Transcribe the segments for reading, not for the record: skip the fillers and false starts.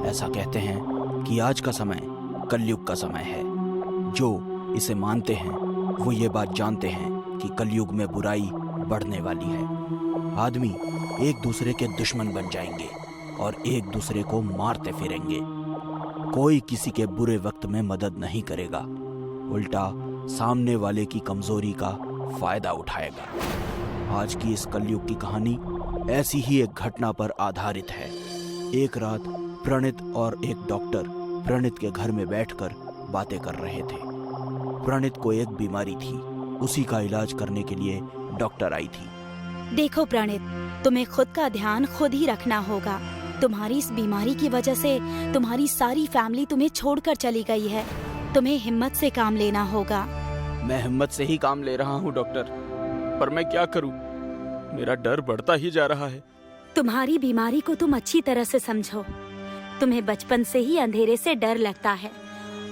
ऐसा कहते हैं कि आज का समय कलयुग का समय है। जो इसे मानते हैं वो ये बात जानते हैं कि कलयुग में बुराई बढ़ने वाली है। आदमी एक दूसरे के दुश्मन बन जाएंगे और एक दूसरे को मारते फिरेंगे। कोई किसी के बुरे वक्त में मदद नहीं करेगा, उल्टा सामने वाले की कमजोरी का फायदा उठाएगा। आज की इस कलयुग की कहानी ऐसी ही एक घटना पर आधारित है। एक रात प्रणित और एक डॉक्टर प्रणित के घर में बैठकर बातें कर रहे थे। प्रणित को एक बीमारी थी, उसी का इलाज करने के लिए डॉक्टर आई थी। देखो प्रणित, तुम्हें खुद का ध्यान खुद ही रखना होगा। तुम्हारी इस बीमारी की वजह से तुम्हारी सारी फैमिली तुम्हें छोड़कर चली गई है। तुम्हें हिम्मत से काम लेना होगा। मैं हिम्मत से ही काम ले रहा हूँ डॉक्टर, पर मैं क्या करूँ? मेरा डर बढ़ता ही जा रहा है। तुम्हारी बीमारी को तुम अच्छी तरह से समझो। तुम्हें बचपन से ही अंधेरे से डर लगता है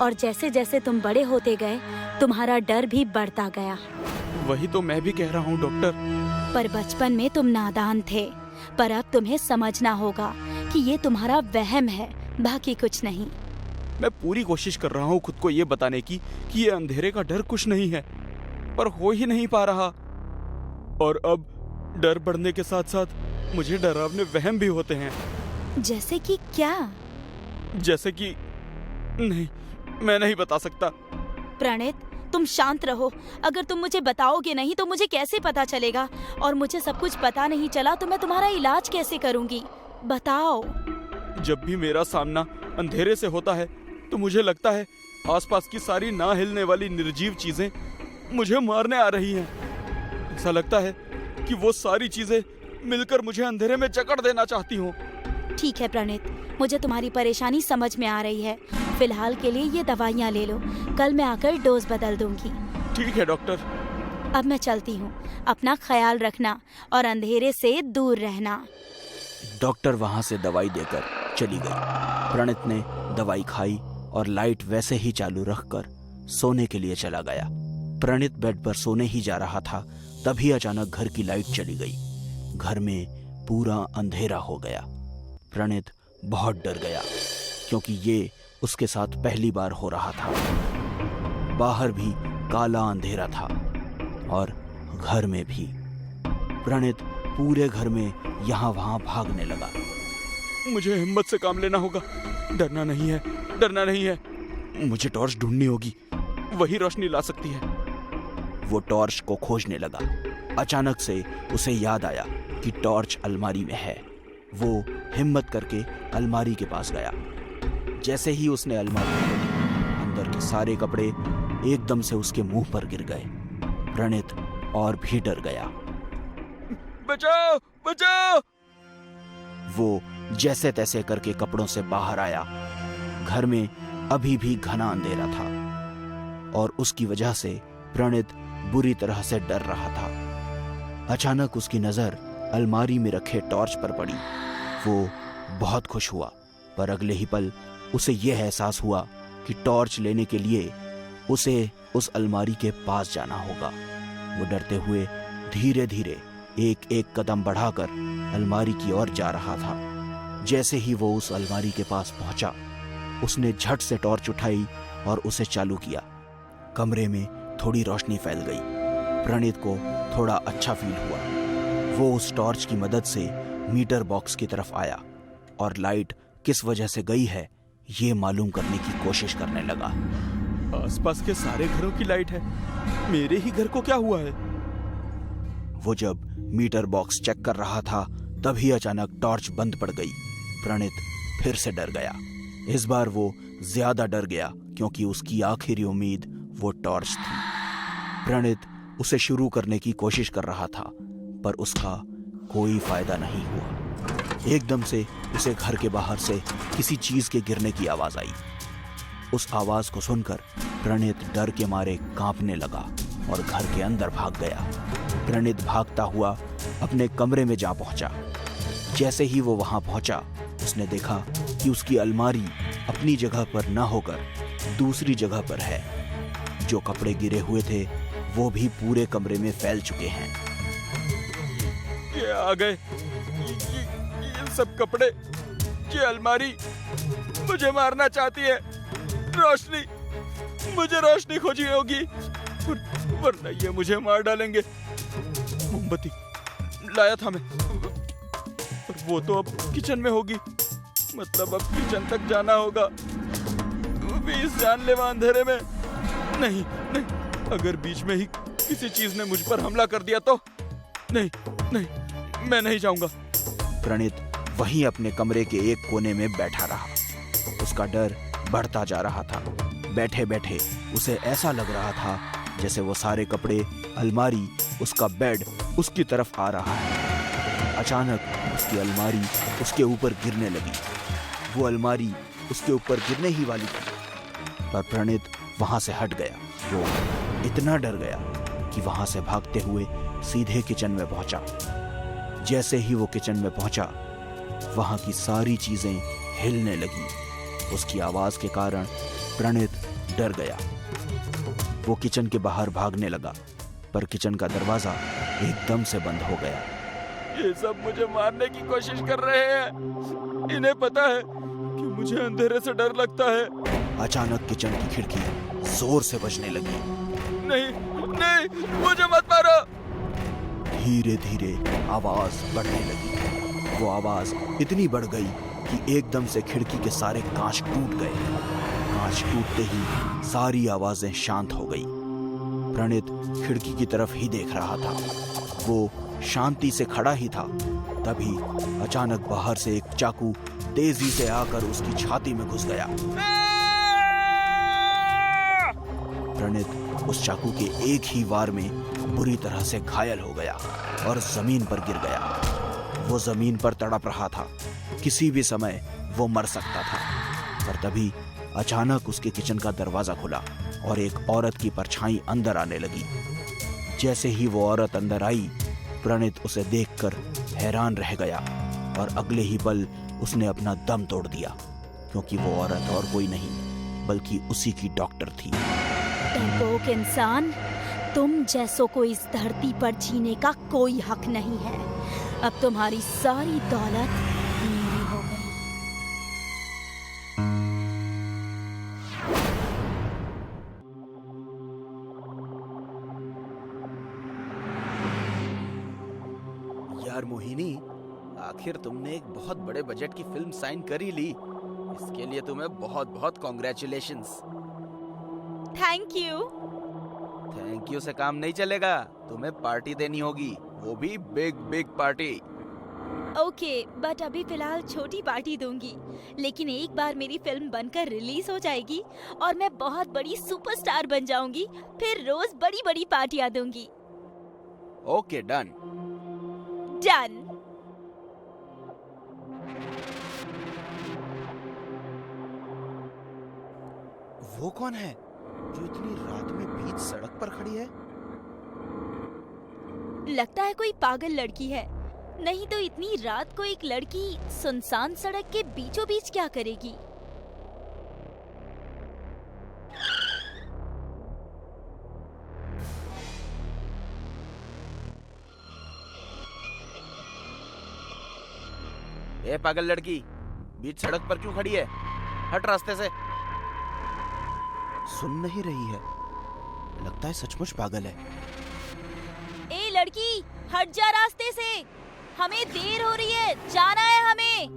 और जैसे जैसे तुम बड़े होते गए तुम्हारा डर भी बढ़ता गया। वही तो मैं भी कह रहा हूँ डॉक्टर। पर बचपन में तुम नादान थे, पर अब तुम्हें समझना होगा कि ये तुम्हारा वहम है, बाकी कुछ नहीं। मैं पूरी कोशिश कर रहा हूँ खुद को ये बताने की कि ये अंधेरे का डर कुछ नहीं है, पर हो ही नहीं पा रहा। और अब डर बढ़ने के साथ साथ मुझे डरावने वहम भी होते हैं। जैसे कि क्या? जैसे कि नहीं, मैं नहीं बता सकता। प्रणित, तुम शांत रहो। अगर तुम मुझे बताओगे नहीं तो मुझे कैसे पता चलेगा? और मुझे सब कुछ पता नहीं चला तो मैं तुम्हारा इलाज कैसे करूंगी? बताओ। जब भी मेरा सामना अंधेरे से होता है तो मुझे लगता है आसपास की सारी ना हिलने वाली निर्जीव चीजें मुझे मारने आ रही हैं। ऐसा लगता है कि वो सारी चीजें मिलकर मुझे अंधेरे में जकड़ देना चाहती हूँ। ठीक है प्रणित, मुझे तुम्हारी परेशानी समझ में आ रही है। फिलहाल के लिए ये दवाइयाँ ले लो, कल मैं आकर डोज बदल दूंगी। ठीक है डॉक्टर। अब मैं चलती हूँ। अपना ख्याल रखना और अंधेरे से दूर रहना। डॉक्टर वहां से दवाई देकर चली गई। प्रणित ने दवाई खाई और लाइट वैसे ही चालू रखकर सोने के लिए चला गया। प्रणित बेड पर सोने ही जा रहा था, तभी अचानक घर की लाइट चली गई। घर में पूरा अंधेरा हो गया। प्रणित बहुत डर गया क्योंकि ये उसके साथ पहली बार हो रहा था। बाहर भी काला अंधेरा था और घर में भी। प्रणित पूरे घर में यहाँ वहां भागने लगा। मुझे हिम्मत से काम लेना होगा। डरना नहीं है, डरना नहीं है। मुझे टॉर्च ढूंढनी होगी, वही रोशनी ला सकती है। वो टॉर्च को खोजने लगा। अचानक से उसे याद आया कि टॉर्च अलमारी में है। वो हिम्मत करके अलमारी के पास गया। जैसे ही उसने अलमारी खोली, अंदर के सारे कपड़े एकदम से उसके मुंह पर गिर गए। प्रणित और भी डर गया। बचाओ, बचाओ! वो जैसे तैसे करके कपड़ों से बाहर आया। घर में अभी भी घना अंधेरा था और उसकी वजह से प्रणित बुरी तरह से डर रहा था। अचानक उसकी नजर अलमारी में रखे टॉर्च पर पड़ी। वो बहुत खुश हुआ, पर अगले ही पल उसे यह एहसास हुआ कि टॉर्च लेने के लिए उसे उस अलमारी के पास जाना होगा। वो डरते हुए धीरे धीरे एक एक कदम बढ़ाकर अलमारी की ओर जा रहा था। जैसे ही वो उस अलमारी के पास पहुंचा, उसने झट से टॉर्च उठाई और उसे चालू किया। कमरे में थोड़ी रोशनी फैल गई। प्रणित को थोड़ा अच्छा फील हुआ। वो उस टॉर्च की मदद से मीटर बॉक्स की तरफ आया और लाइट किस वजह से गई है ये मालूम करने की कोशिश करने लगा। आसपास के सारे घरों की लाइट है, मेरे ही घर को क्या हुआ है? वो जब मीटर बॉक्स चेक कर रहा था तभी अचानक टॉर्च बंद पड़ गई। प्रणित फिर से डर गया। इस बार वो ज्यादा डर गया क्योंकि उसकी आखिरी उम्मीद वो टॉर्च थी। प्रणित उसे शुरू करने की कोशिश कर रहा था, पर उसका कोई फायदा नहीं हुआ। एकदम से उसे घर के बाहर से किसी चीज के गिरने की आवाज आई। उस आवाज को सुनकर प्रणित डर के मारे कांपने लगा और घर के अंदर भाग गया। प्रणित भागता हुआ अपने कमरे में जा पहुंचा। जैसे ही वो वहां पहुंचा, उसने देखा कि उसकी अलमारी अपनी जगह पर न होकर दूसरी जगह पर है। जो कपड़े गिरे हुए थे वो भी पूरे कमरे में फैल चुके हैं। ये आ गए, ये सब कपड़े ये अलमारी मुझे मारना चाहती है। रोशनी, मुझे रोशनी खोजी होगी, वरना ये मुझे मार डालेंगे। मोमबत्ती लाया था मैं, पर वो तो अब किचन में होगी। मतलब अब किचन तक जाना होगा, वो भी इस जानलेवा अंधेरे में। नहीं नहीं, अगर बीच में ही किसी चीज ने मुझ पर हमला कर दिया तो नहीं नहीं, मैं नहीं जाऊंगा। प्रणीत वहीं अपने कमरे के एक कोने में बैठा रहा। उसका डर बढ़ता जा रहा था। बैठे बैठे उसे ऐसा लग रहा था जैसे वो सारे कपड़े, अलमारी, उसका बेड उसकी तरफ आ रहा है। अचानक उसकी अलमारी उसके ऊपर गिरने लगी। वो अलमारी उसके ऊपर गिरने ही वाली थी, पर प्रणीत वहां से हट गया। वो इतना डर गया कि वहां से भागते हुए सीधे किचन में पहुंचा। जैसे ही वो किचन में पहुंचा, वहां की सारी चीजें हिलने लगी। उसकी आवाज के कारण प्रणीत डर गया। वो किचन के बाहर भागने लगा, पर किचन का दरवाजा एकदम से बंद हो गया। ये सब मुझे मारने की कोशिश कर रहे हैं। इन्हें पता है कि मुझे अंधेरे से डर लगता है। अचानक किचन की खिड़की जोर से बजने लगी। नहीं नहीं, मुझे मत मारो। धीरे धीरे आवाज बढ़ने लगी। वो आवाज इतनी बढ़ गई कि एकदम से खिड़की के सारे कांच टूट गए। कांच टूटते ही सारी आवाजें शांत हो गई। प्रणीत खिड़की की तरफ ही देख रहा था। वो शांति से खड़ा ही था, तभी अचानक बाहर से एक चाकू तेजी से आकर उसकी छाती में घुस गया। प्रणीत उस चाकू के एक ही वार में बुरी तरह से घायल हो गया और जमीन पर गिर गया। वो जमीन पर तड़प रहा था। किसी भी समय वो मर सकता था। पर तभी अचानक उसके किचन का दरवाजा खुला और एक औरत की परछाई अंदर आने लगी। जैसे ही वो औरत अंदर आई, प्रणीत उसे देखकर हैरान रह गया और अगले ही पल उसने अपना दम तोड़ दिया, क्योंकि वो औरत और कोई नहीं बल्कि उसी की डॉक्टर थी। डरपोक इंसान, तुम जैसों को इस धरती पर जीने का कोई हक नहीं है। अब तुम्हारी सारी दौलत मेरी हो गई। यार मोहिनी, आखिर तुमने एक बहुत बड़े बजट की फिल्म साइन कर ही ली। इसके लिए तुम्हें बहुत बहुत congratulations. Thank you. Thank you से काम नहीं चलेगा, तुम्हें पार्टी देनी होगी, वो भी big big party. Okay, but अभी फिलहाल छोटी पार्टी दूंगी, लेकिन एक बार मेरी फिल्म बनकर रिलीज हो जाएगी और मैं बहुत बड़ी सुपरस्टार बन जाऊंगी, फिर रोज बड़ी बड़ी पार्टियां दूंगी। Okay, done. डन। वो कौन है जो इतनी रात में बीच सड़क पर खड़ी है? लगता है कोई पागल लड़की है, नहीं तो इतनी रात को एक लड़की सुनसान सड़क के बीचों बीच क्या करेगी? ए पागल लड़की, बीच सड़क पर क्यों खड़ी है? हट रास्ते से। सुन नहीं रही है, लगता है सचमुच पागल है। ए लड़की, हट जा रास्ते से, हमें देर हो रही है, जाना है हमें।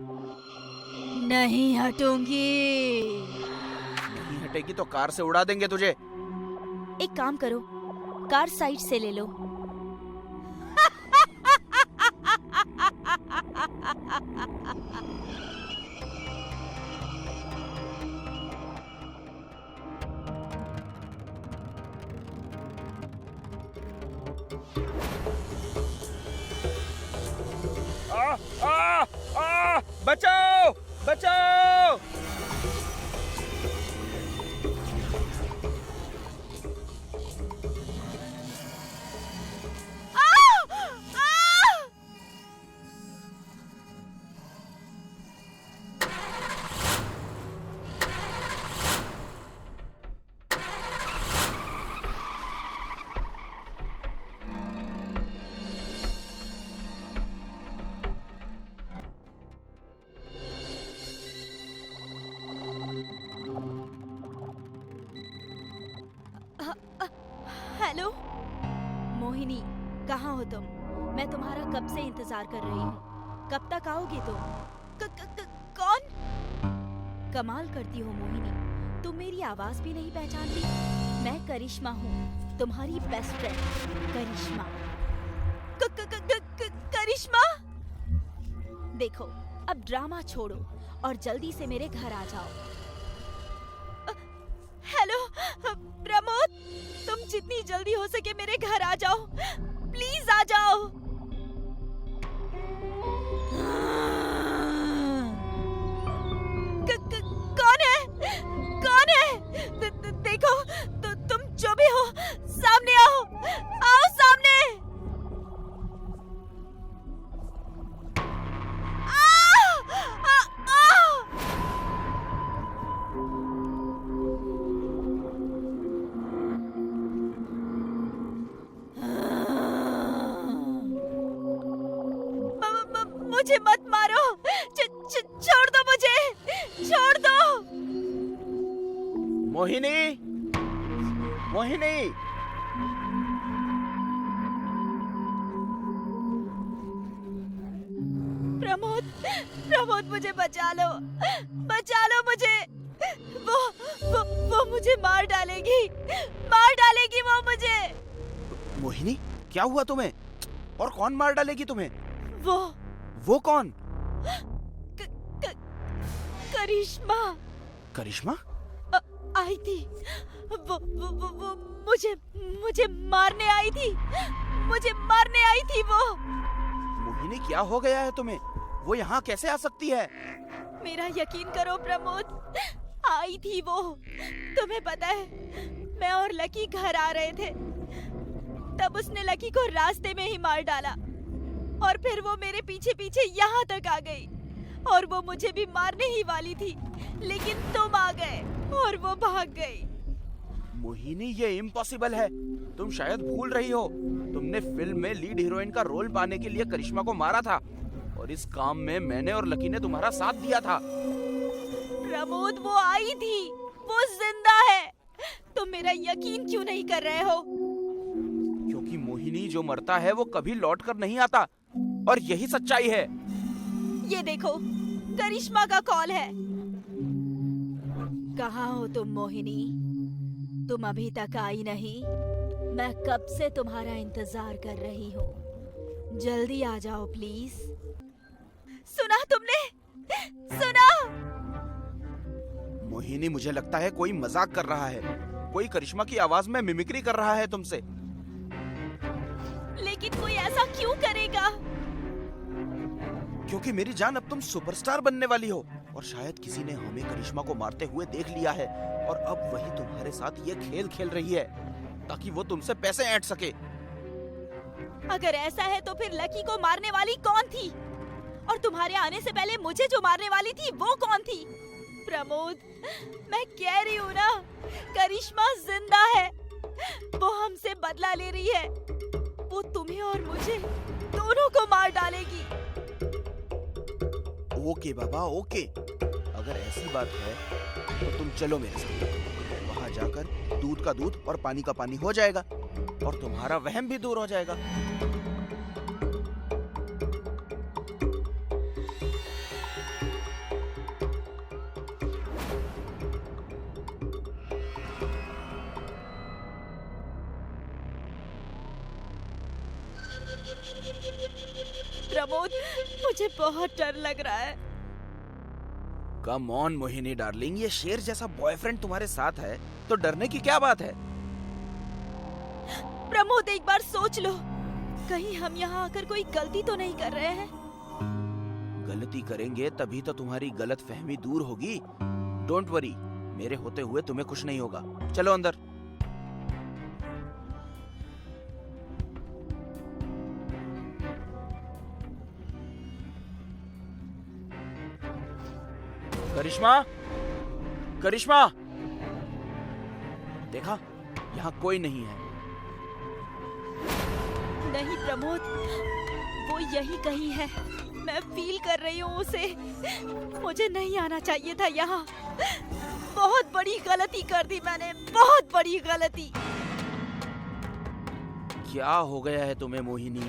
नहीं हटूंगी। नहीं हटेगी तो कार से उड़ा देंगे तुझे। एक काम करो, कार साइड से ले लो। बचाओ बचाओ। हो तुम? मैं तुम्हारा कब से इंतजार कर रही हूँ। कब तक आओगे तुम? कौन? कमाल करती हो मोहिनी, तुम मेरी आवाज भी नहीं पहचानती। मैं करिश्मा हूँ, तुम्हारी बेस्ट फ्रेंड करिश्मा। करिश्मा, देखो अब ड्रामा छोड़ो और जल्दी से मेरे घर आ जाओ। हेलो प्रमोद, तुम जितनी जल्दी हो सके मेरे घर आ जाओ, प्लीज आ जाओ। कौन है? कौन है? देखो तुम जो भी हो, सामने आओ, आओ सामने। मुझे मत मारो, छोड़ दो मुझे, छोड़ दो। मोहिनी, मोहिनी, प्रमोद मुझे बचा लो मुझे। वो मुझे मार डालेगी वो मुझे। मोहिनी, क्या हुआ तुम्हें? और कौन मार डालेगी तुम्हें? वो कौन? करिश्मा। करिश्मा? आई थी वो मुझे मारने आई थी, वो। मोहिनी, क्या हो गया है तुम्हें? वो यहाँ कैसे आ सकती है? मेरा यकीन करो प्रमोद, आई थी वो। तुम्हें पता है, मैं और लकी घर आ रहे थे, तब उसने लकी को रास्ते में ही मार डाला और फिर वो मेरे पीछे पीछे यहाँ तक आ गई और वो मुझे भी मारने ही वाली थी, लेकिन तुम आ गए और वो भाग गई। मोहिनी, ये इम्पॉसिबल है। तुम शायद भूल रही हो, तुमने फिल्म में लीड हीरोइन का रोल पाने के लिए करिश्मा को मारा था और इस काम में मैंने और लकी ने तुम्हारा साथ दिया था। प्रमोद, वो आई थी, वो जिंदा है। तुम मेरा यकीन क्यों नहीं कर रहे हो? क्योंकि मोहिनी, जो मरता है वो कभी लौट कर नहीं आता और यही सच्चाई है। ये देखो, करिश्मा का कॉल है। कहाँ हो तुम मोहिनी? तुम अभी तक आई नहीं। मैं कब से तुम्हारा इंतजार कर रही हूँ। जल्दी आ जाओ प्लीज। सुना तुमने? सुना? मोहिनी, मुझे लगता है कोई मजाक कर रहा है। कोई करिश्मा की आवाज में मिमिक्री कर रहा है तुमसे। लेकिन कोई ऐसा क्यों करेगा? क्योंकि मेरी जान, अब तुम सुपरस्टार बनने वाली हो और शायद किसी ने हमें करिश्मा को मारते हुए देख लिया है और अब वही तुम्हारे साथ ये खेल खेल रही है ताकि वो तुमसे पैसे ऐंठ सके। अगर ऐसा है तो फिर लकी को मारने वाली कौन थी? और तुम्हारे आने से पहले मुझे जो मारने वाली थी वो कौन थी? प्रमोद, मैं कह रही हूँ ना, करिश्मा जिंदा है। वो हमसे बदला ले रही है। वो तुम्हें और मुझे दोनों को मार डालेगी। ओके बाबा, ओके। अगर ऐसी बात है तो तुम चलो मेरे साथ। वहां जाकर दूध का दूध और पानी का पानी हो जाएगा और तुम्हारा वहम भी दूर हो जाएगा। प्रमोद, मुझे बहुत डर लग रहा है। कम ऑन मोहिनी डार्लिंग, ये शेर जैसा बॉयफ्रेंड तुम्हारे साथ है तो डरने की क्या बात है? प्रमोद, एक बार सोच लो, कहीं हम यहाँ आकर कोई गलती तो नहीं कर रहे हैं? गलती करेंगे तभी तो तुम्हारी गलत फहमी दूर होगी। डोंट वरी, मेरे होते हुए तुम्हें कुछ नहीं होगा। चलो अंदर। करिश्मा, करिश्मा, देखा, यहाँ कोई नहीं है। नहीं प्रमोद, वो यही कहीं है। मैं फील कर रही हूँ उसे। मुझे नहीं आना चाहिए था यहाँ। बहुत बड़ी गलती कर दी मैंने, बहुत बड़ी गलती। क्या हो गया है तुम्हें मोहिनी?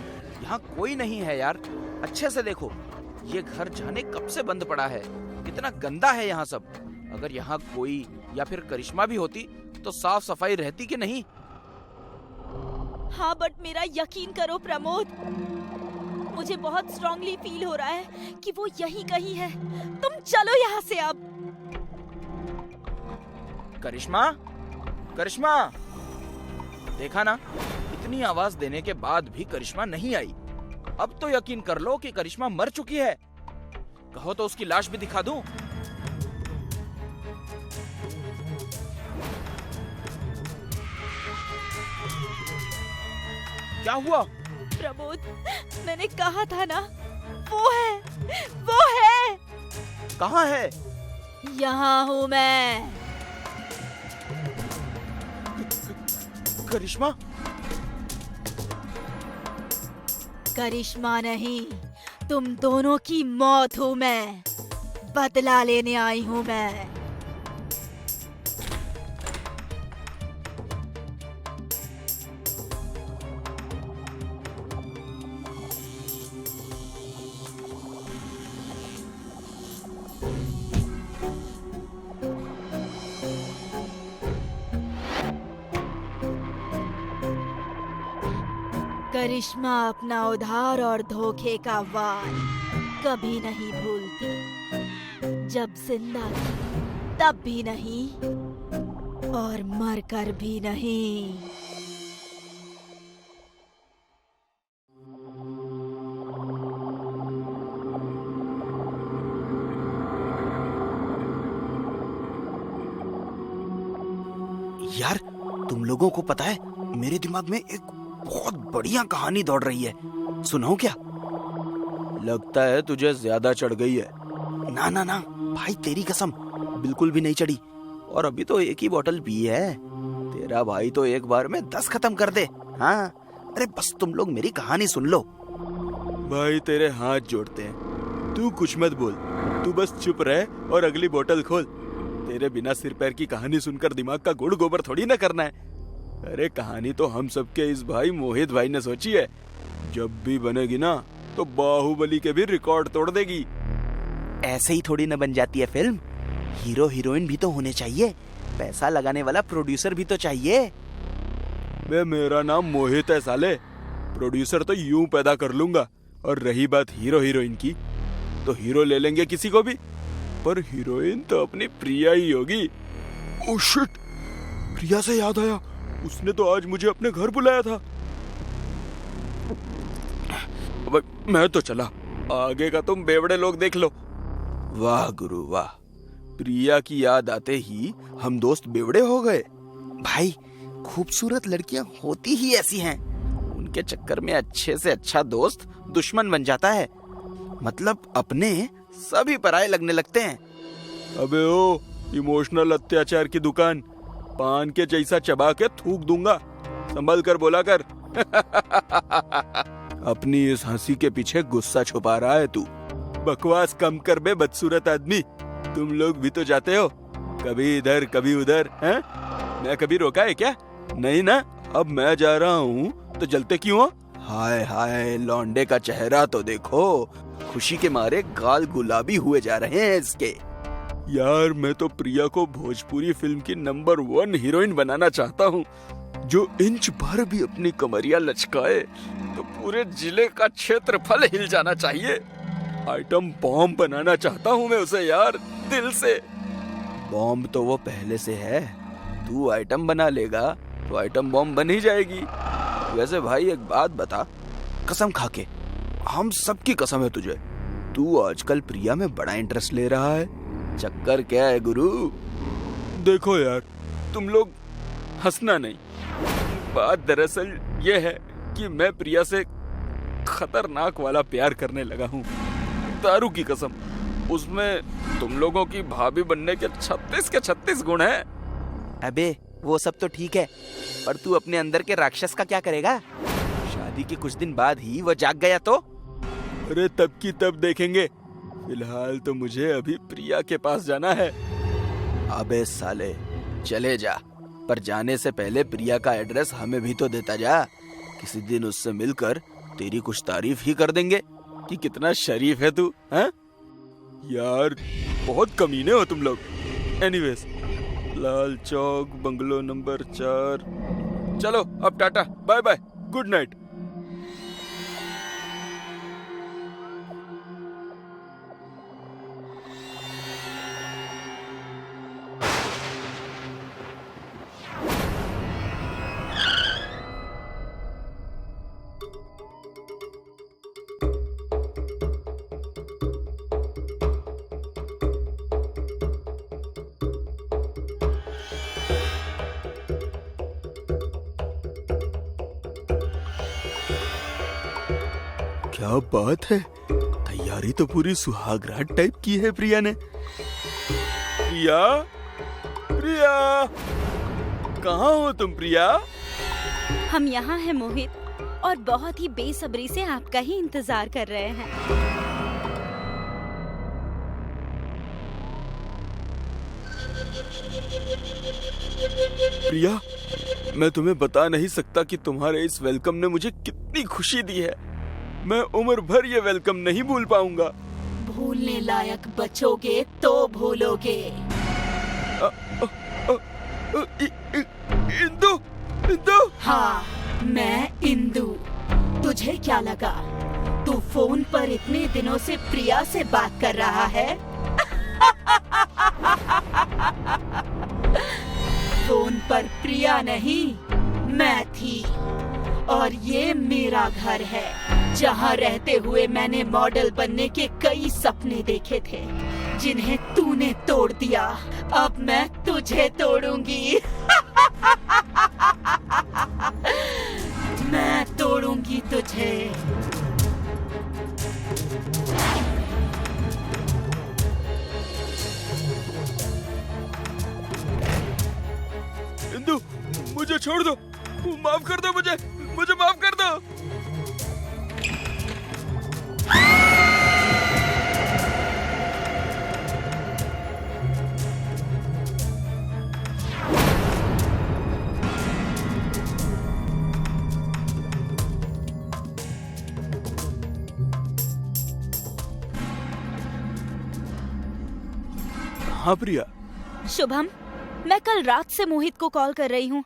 यहाँ कोई नहीं है यार, अच्छे से देखो। ये घर जाने कब से बंद पड़ा है, कितना गंदा है यहाँ सब। अगर यहाँ कोई या फिर करिश्मा भी होती तो साफ सफाई रहती कि नहीं? हाँ, बट मेरा यकीन करो प्रमोद, मुझे बहुत स्ट्रांगली फील हो रहा है कि वो यहीं कहीं है। तुम चलो यहाँ से अब। करिश्मा, करिश्मा, देखा ना, इतनी आवाज देने के बाद भी करिश्मा नहीं आई। अब तो यकीन कर लो कि करिश्मा मर चुकी है। कहो तो उसकी लाश भी दिखा दूं? क्या हुआ? प्रमोद, मैंने कहा था ना, वो है, वो है। कहाँ है? यहाँ हूँ मैं। करिश्मा? करिश्मा नहीं, तुम दोनों की मौत हूँ मैं। बदला लेने आई हूँ मैं। करिश्मा अपना उधार और धोखे का वार कभी नहीं भूलती। जब जिंदा थी तब भी नहीं, और मर कर भी नहीं। यार, तुम लोगों को पता है, मेरे दिमाग में एक बहुत बढ़िया कहानी दौड़ रही है। सुनाओ क्या? लगता है तुझे ज्यादा चढ़ गई है। ना ना ना भाई, तेरी कसम बिल्कुल भी नहीं चढ़ी। और अभी तो एक ही बोतल पी है। तेरा भाई तो एक बार में 10 खत्म कर दे। हाँ, अरे बस तुम लोग मेरी कहानी सुन लो। भाई तेरे हाथ जोड़ते हैं, तू कुछ मत बोल, तू बस चुप रह और अगली बोतल खोल। तेरे बिना सिर पैर की कहानी सुनकर दिमाग का गुड़ गोबर थोड़ी ना करना है। अरे कहानी तो हम सबके इस भाई मोहित भाई ने सोची है। जब भी बनेगी ना तो बाहुबली के भी रिकॉर्ड तोड़ देगी। ऐसे ही थोड़ी न बन जाती है फिल्म। हीरो हीरोइन भी तो होने चाहिए, पैसा लगाने वाला प्रोड्यूसर भी तो चाहिए। बे, मेरा नाम मोहित है साले, प्रोड्यूसर तो यूं पैदा कर लूंगा। और रही बात हीरो हीरोइन की, तो हीरो ले लेंगे किसी को भी, पर हीरोइन तो अपनी प्रिया ही होगी। ओह शिट, प्रिया से याद आया, उसने तो आज मुझे अपने घर बुलाया था। अब मैं तो चला, आगे का तुम बेवड़े लोग देख लो। वाह गुरु वाह, प्रिया की याद आते ही हम दोस्त बेवड़े हो गए। भाई, खूबसूरत लड़कियां होती ही ऐसी हैं। उनके चक्कर में अच्छे से अच्छा दोस्त दुश्मन बन जाता है। मतलब अपने सभी पराये लगने लगते हैं। अबे ओ, इमोशनल अत्याचार की दुकान, पान के जैसा चबा के थूक दूंगा, संभल कर बोला कर। अपनी इस हंसी के पीछे गुस्सा छुपा रहा है तू। बकवास कम कर बे बदसूरत आदमी। तुम लोग भी तो जाते हो, कभी इधर कभी उधर, हैं? मैं कभी रोका है क्या? नहीं ना। अब मैं जा रहा हूँ तो जलते क्यों हो? हाय हाय, लौंडे का चेहरा तो देखो, खुशी के मारे गाल गुलाबी हुए जा रहे हैं इसके। यार, मैं तो प्रिया को भोजपुरी फिल्म की नंबर 1 हीरोइन बनाना चाहता हूँ, जो इंच भर भी अपनी कमरिया लचकाए तो पूरे जिले का क्षेत्रफल हिल जाना चाहिए। आइटम बॉम्ब बनाना चाहता हूँ मैं उसे यार, दिल से। बॉम्ब तो वो पहले से है, तू आइटम बना लेगा तो आइटम बॉम्ब बन ही जाएगी। वैसे भाई एक बात बता, कसम खा के, हम सबकी कसम है तुझे, तू आजकल प्रिया में बड़ा इंटरेस्ट ले रहा है। चक्कर क्या है गुरु? देखो यार, तुम लोग हंसना नहीं, बात दरअसल ये है कि मैं प्रिया से खतरनाक वाला प्यार करने लगा हूँ, दारू की कसम। उसमें तुम लोगों की भाभी बनने के 36 के 36 गुण हैं। अबे वो सब तो ठीक है, पर तू अपने अंदर के राक्षस का क्या करेगा? शादी के कुछ दिन बाद ही वो जाग गया तो? अरे तब की तब देखेंगे, फिलहाल तो मुझे अभी प्रिया के पास जाना है। अबे साले, चले जा, पर जाने से पहले प्रिया का एड्रेस हमें भी तो देता जा। किसी दिन उससे मिलकर तेरी कुछ तारीफ ही कर देंगे कि कितना शरीफ है तू, हैं? यार बहुत कमीने हो तुम लोग। Anyways, Lal Chowk, bungalow number 4। चलो अब tata, bye bye, good night. क्या बात है, तैयारी तो पूरी सुहागरात टाइप की है प्रिया ने। प्रिया, प्रिया, कहाँ हो तुम प्रिया? हम यहाँ हैं मोहित, और बहुत ही बेसब्री से आपका ही इंतजार कर रहे हैं। प्रिया, मैं तुम्हें बता नहीं सकता कि तुम्हारे इस वेलकम ने मुझे कितनी खुशी दी है। मैं उम्र भर ये वेलकम नहीं भूल पाऊंगा। भूलने लायक बचोगे तो भूलोगे। इंदु, इंदु। हाँ, मैं इंदु। तुझे क्या लगा तू फोन पर इतने दिनों से प्रिया से बात कर रहा है? फोन पर प्रिया नहीं, मैं थी। और ये मेरा घर है, जहाँ रहते हुए मैंने मॉडल बनने के कई सपने देखे थे, जिन्हें तूने तोड़ दिया। अब मैं तुझे तोड़ूंगी। मैं तोड़ूंगी तुझे। इंदु, मुझे छोड़ दो, माफ कर दो, मुझे माफ कर दो। हाँ प्रिया। शुभम, मैं कल रात से मोहित को कॉल कर रही हूँ।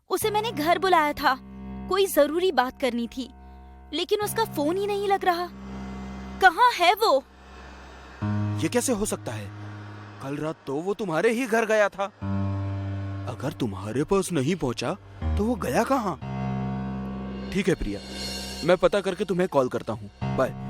उसे मैंने घर बुलाया था, कोई जरूरी बात करनी थी, लेकिन उसका फोन ही नहीं लग रहा। कहाँ है वो? ये कैसे हो सकता है? कल रात तो वो तुम्हारे ही घर गया था। अगर तुम्हारे पास नहीं पहुंचा तो वो गया कहाँ? ठीक है प्रिया, मैं पता करके तुम्हें कॉल करता हूँ। बाय।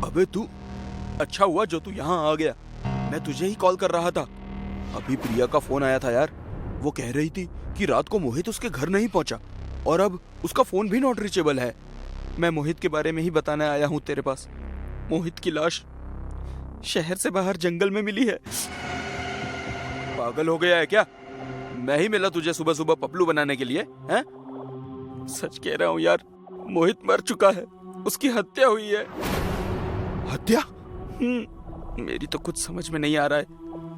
अबे तू, अच्छा हुआ जो तू यहाँ आ गया। मैं तुझे ही कॉल कर रहा था। अभी प्रिया का फोन आया था यार। वो कह रही थी कि रात को मोहित उसके घर नहीं पहुंचा और अब उसका फोन भी नॉट रीचेबल है। मैं मोहित के बारे में ही बताने आया हूँ तेरे पास। मोहित की लाश शहर से बाहर जंगल में मिली है। पागल हो गया है क्या? मैं ही मिला तुझे सुबह सुबह पपलू बनाने के लिए, हैं? सच कह रहा हूँ यार, मोहित मर चुका है। उसकी हत्या हुई है। हत्या? मेरी तो कुछ समझ में नहीं आ रहा है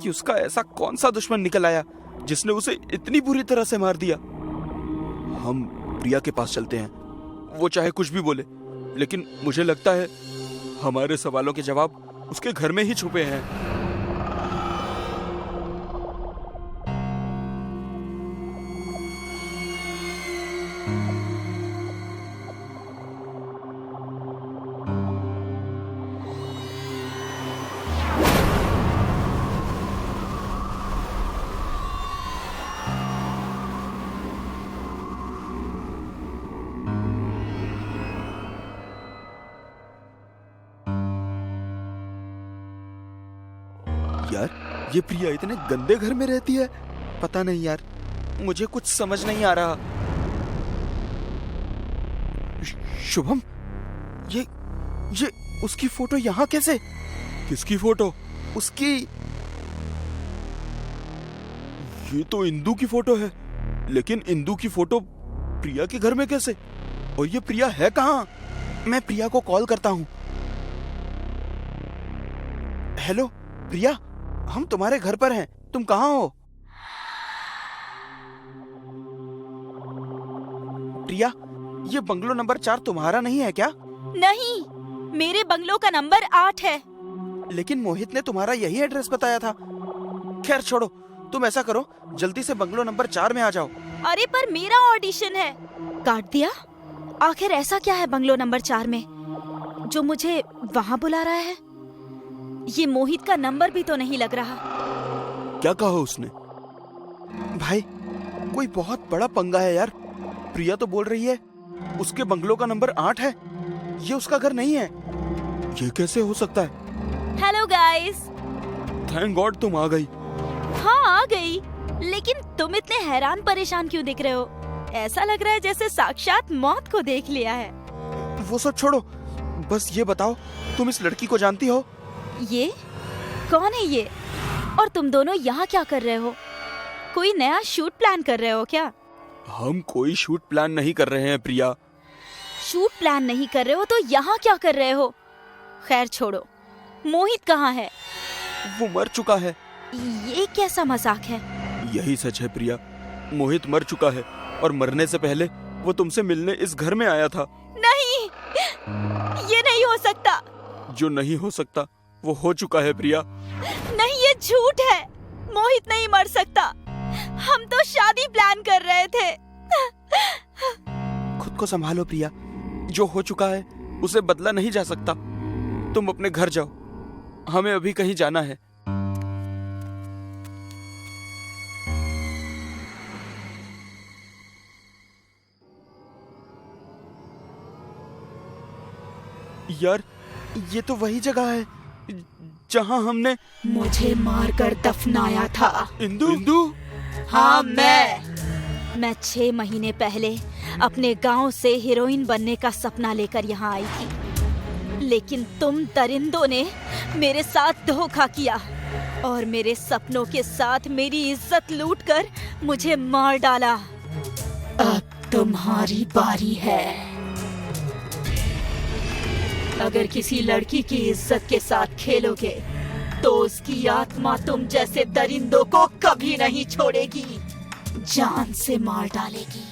कि उसका ऐसा कौन सा दुश्मन निकल आया जिसने उसे इतनी बुरी तरह से मार दिया। हम प्रिया के पास चलते हैं, वो चाहे कुछ भी बोले, लेकिन मुझे लगता है हमारे सवालों के जवाब उसके घर में ही छुपे हैं। यार, ये प्रिया इतने गंदे घर में रहती है। पता नहीं यार, मुझे कुछ समझ नहीं आ रहा। शुभम, ये उसकी फोटो यहाँ कैसे? किसकी फोटो? उसकी। ये तो इंदु की फोटो है, लेकिन इंदु की फोटो प्रिया के घर में कैसे? और ये प्रिया है कहाँ? मैं प्रिया को कॉल करता हूँ। हेलो प्रिया, हम तुम्हारे घर पर हैं, तुम कहाँ हो? प्रिया, ये बंगलो नंबर 4 तुम्हारा नहीं है क्या? नहीं, मेरे बंगलो का नंबर 8 है। लेकिन मोहित ने तुम्हारा यही एड्रेस बताया था। खैर छोड़ो, तुम ऐसा करो, जल्दी से बंगलो नंबर 4 में आ जाओ। अरे पर मेरा ऑडिशन है। काट दिया? आखिर ऐसा क्या है बंगलो नंबर 4 में जो मुझे वहाँ बुला रहा है? ये मोहित का नंबर भी तो नहीं लग रहा। क्या कहा उसने? भाई, कोई बहुत बड़ा पंगा है यार। प्रिया तो बोल रही है उसके बंगलो का नंबर 8 है। ये उसका घर नहीं है। ये कैसे हो सकता है? Hello guys. थैंक गॉड तुम आ गई। हाँ आ गई, लेकिन तुम इतने हैरान परेशान क्यों दिख रहे हो? ऐसा लग रहा है जैसे साक्षात मौत को देख लिया है। वो सब छोड़ो, बस ये बताओ, तुम इस लड़की को जानती हो? ये कौन है ये? और तुम दोनों यहाँ क्या कर रहे हो? कोई नया शूट प्लान कर रहे हो क्या? हम कोई शूट प्लान नहीं कर रहे हैं प्रिया। शूट प्लान नहीं कर रहे हो तो यहाँ क्या कर रहे हो? खैर छोड़ो, मोहित कहाँ है? वो मर चुका है। ये कैसा मजाक है? यही सच है प्रिया, मोहित मर चुका है और मरने से पहले वो तुमसे मिलने इस घर में आया था। नहीं, ये नहीं हो सकता। जो नहीं हो सकता वो हो चुका है प्रिया। नहीं, ये झूठ है। मोहित नहीं मर सकता। हम तो शादी प्लान कर रहे थे। खुद को संभालो प्रिया, जो हो चुका है उसे बदला नहीं जा सकता। तुम अपने घर जाओ, हमें अभी कहीं जाना है। यार, ये तो वही जगह है जहां हमने मुझे मारकर दफनाया था। इंदु? इंदु? हाँ, मैं 6 महीने पहले अपने गांव से हीरोइन बनने का सपना लेकर यहाँ आई थी, लेकिन तुम दरिंदों ने मेरे साथ धोखा किया और मेरे सपनों के साथ मेरी इज्जत लूटकर मुझे मार डाला। अब तुम्हारी बारी है। अगर किसी लड़की की इज्जत के साथ खेलोगे तो उसकी आत्मा तुम जैसे दरिंदों को कभी नहीं छोड़ेगी, जान से मार डालेगी।